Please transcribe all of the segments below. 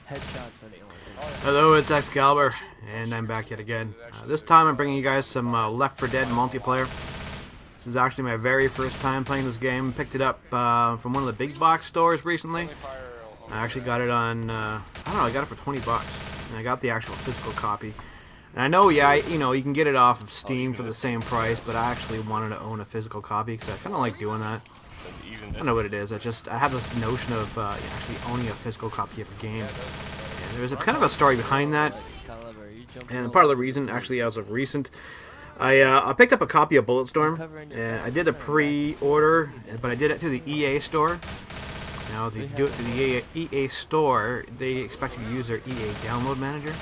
Headshots are the only thing. Hello, it's Excalibur, and I'm back yet again. This time I'm bringing you guys some Left4Dead multiplayer. This is actually my very first time playing this game. Picked it up from one of the big box stores recently. I actually got it on, I don't know, I got it for 20 bucks. And I got the actual physical copy. And I know, yeah, you can get it off of Steam for the same price, but I actually wanted to own a physical copy because I kind of like doing that. I don't know what it is. I have this notion of actually owning a physical copy of a game. And there's kind of a story behind that. And part of the reason, actually, as of recent, I picked up a copy of Bulletstorm, and I did a pre-order, but I did it through the EA store. Now, if you do it through the EA store, they expect you to use their EA download manager.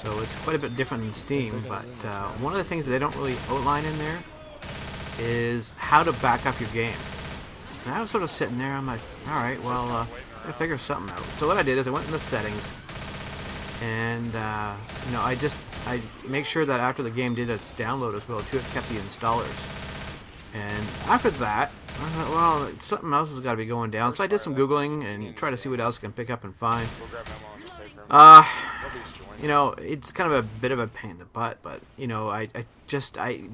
So it's quite a bit different than Steam, but one of the things that they don't really outline in there is how to back up your game. And I was sort of sitting there, I'm like, alright, well, I gotta figure something out. So what I did is I went in the settings, and, I make sure that after the game did its download as well, too, it kept the installers. And after that, I thought, well, something else has got to be going down. So I did some Googling and tried to see what else I can pick up and find. It's kind of a bit of a pain in the butt, but,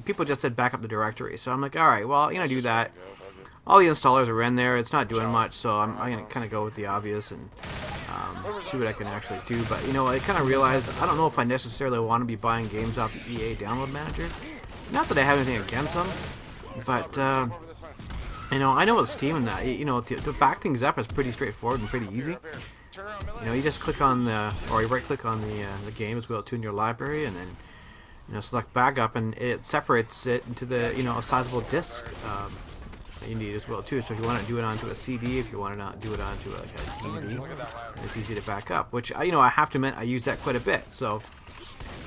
people just said back up the directory. So I'm like, alright, well, I'm going to do that. All the installers are in there. It's not doing much, so I'm going to kind of go with the obvious and see what I can actually do. But, I kind of realized, I don't know if I necessarily want to be buying games off the EA download manager. Not that I have anything against them, but, I know with Steam and that, to back things up is pretty straightforward and pretty easy. You just click on or you right-click on the game as well, too, in your library, and then, select backup, and it separates it into the, a sizable disk that you need as well, too. So if you want to do it onto a CD, if you want to do it onto like a DVD, it's easy to back up, which, I have to admit, I use that quite a bit, so.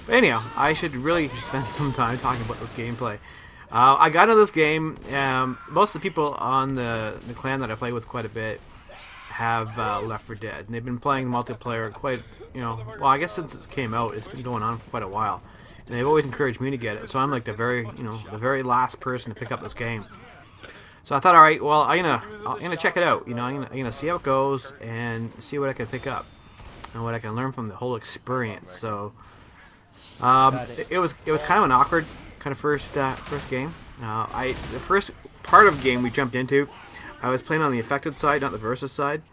But anyhow, I should really spend some time talking about this gameplay. I got into this game, most of the people on the clan that I play with quite a bit have Left4Dead, and they've been playing multiplayer quite, well, I guess since it came out, it's been going on for quite a while, and they've always encouraged me to get it, so I'm like the very last person to pick up this game. So I thought, alright, well, I'm gonna check it out, I'm gonna see how it goes, and see what I can pick up, and what I can learn from the whole experience. So, it was kind of an awkward kind of first game. The first part of the game we jumped into, I was playing on the infected side, not the versus side.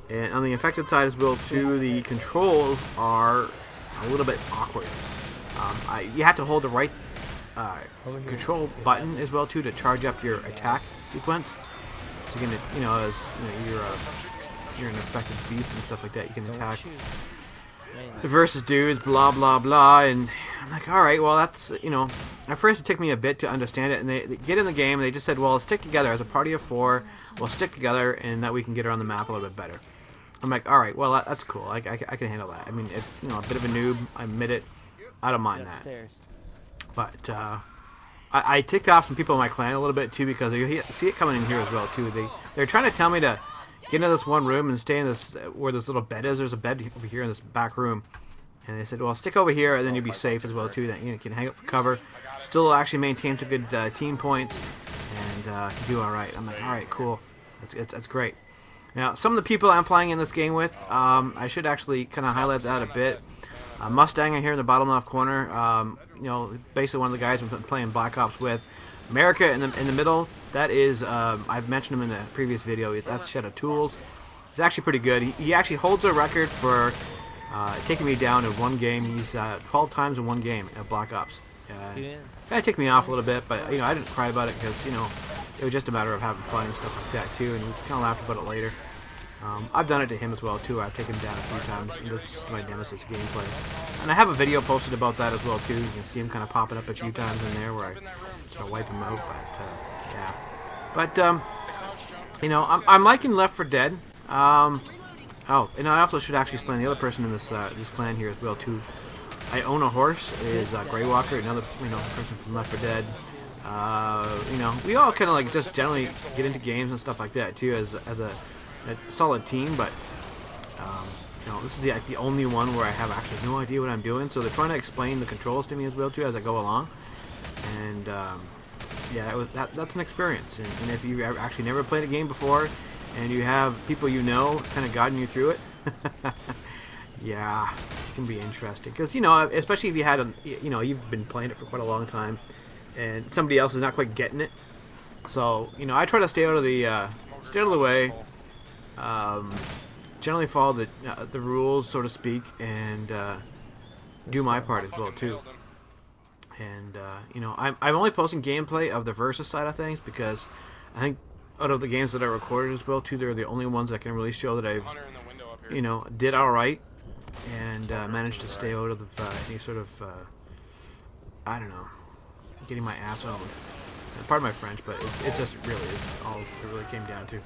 And on the infected side as well too, the controls are a little bit awkward. You have to hold the right control button as well too to charge up your attack sequence. So you can, as you're an infected beast and stuff like that, you can attack the versus dudes, blah blah blah, and I'm like, alright, well that's, at first it took me a bit to understand it, and they get in the game and they just said, well, stick together as a party of 4, we'll stick together and that we can get around the map a little bit better. I'm like, alright, well that's cool, I can handle that. I mean, if, a bit of a noob, I admit it, I don't mind that. But, I ticked off some people in my clan a little bit too, because you see it coming in here as well too. They're trying to tell me to get into this one room and stay in this, where this little bed is. There's a bed over here in this back room. And they said, well, stick over here, and then you'll be safe as well, too. That you can hang up for cover. Still actually maintain some good team points, and do all right. I'm like, all right, cool. That's great. Now, some of the people I'm playing in this game with, I should actually kind of highlight that a bit. Mustang here in the bottom left corner. Basically one of the guys I've been playing Black Ops with. America in the middle. That is, I've mentioned him in the previous video. That's Shed of Tools. He's actually pretty good. He actually holds a record for taking me down in one game. He's 12 times in one game at Black Ops. Kind of ticked me off a little bit, but I didn't cry about it because it was just a matter of having fun and stuff like that too. And we kind of laughed about it later. I've done it to him as well too. I've taken him down a few times. That's my Nemesis gameplay, and I have a video posted about that as well too. You can see him kind of popping up a few times in there where I sort of wipe him out. But yeah, but I'm liking Left4Dead. Oh, and I also should actually explain the other person in this clan here as well too. I own a horse. Is Greywalker, another person from Left4Dead. We all kind of like just generally get into games and stuff like that too as a solid team, but this is the only one where I have actually no idea what I'm doing. So they're trying to explain the controls to me as well too as I go along, and yeah, that's an experience. And if you actually never played a game before, and you have people kind of guiding you through it, Yeah, it can be interesting because you know, especially if you had you know, you've been playing it for quite a long time, and somebody else is not quite getting it. So you know, I try to stay out of the way. Um, Generally follow the rules, so to speak, and do my part as well too. And you know, I'm only posting gameplay of the versus side of things because I think out of the games that I recorded as well too, they're the only ones that can really show that I've you know did all right and managed to stay out of any sort of I don't know, getting my ass owned. Pardon my French, but it just really is all it really came down to.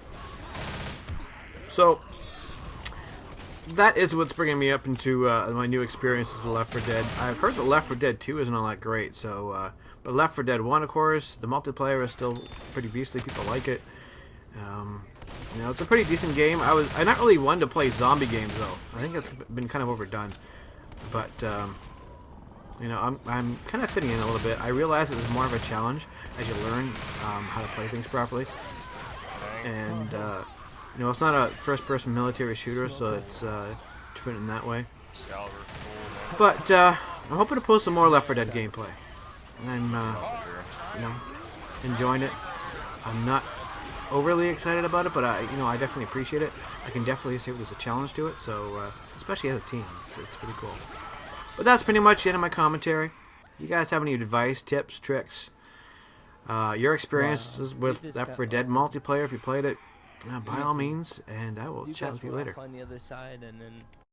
So that is what's bringing me up into my new experiences of Left 4 Dead. I've heard that Left 4 Dead 2 isn't all that great, so but Left 4 Dead 1, of course, the multiplayer is still pretty beastly. People like it. You know, it's a pretty decent game. I'm not really one to play zombie games though. I think it's been kind of overdone. But you know, I'm kind of fitting in a little bit. I realize it was more of a challenge as you learn how to play things properly. And you know, it's not a first-person military shooter, so it's different in that way. But I'm hoping to post some more Left 4 Dead gameplay. I'm you know, enjoying it. I'm not overly excited about it, but you know, I definitely appreciate it. I can definitely see there's a challenge to it, so especially as a team, it's pretty cool. But that's pretty much the end of my commentary. You guys have any advice, tips, tricks, your experiences with Left 4 Dead multiplayer if you played it, by all means, and I will chat with you later.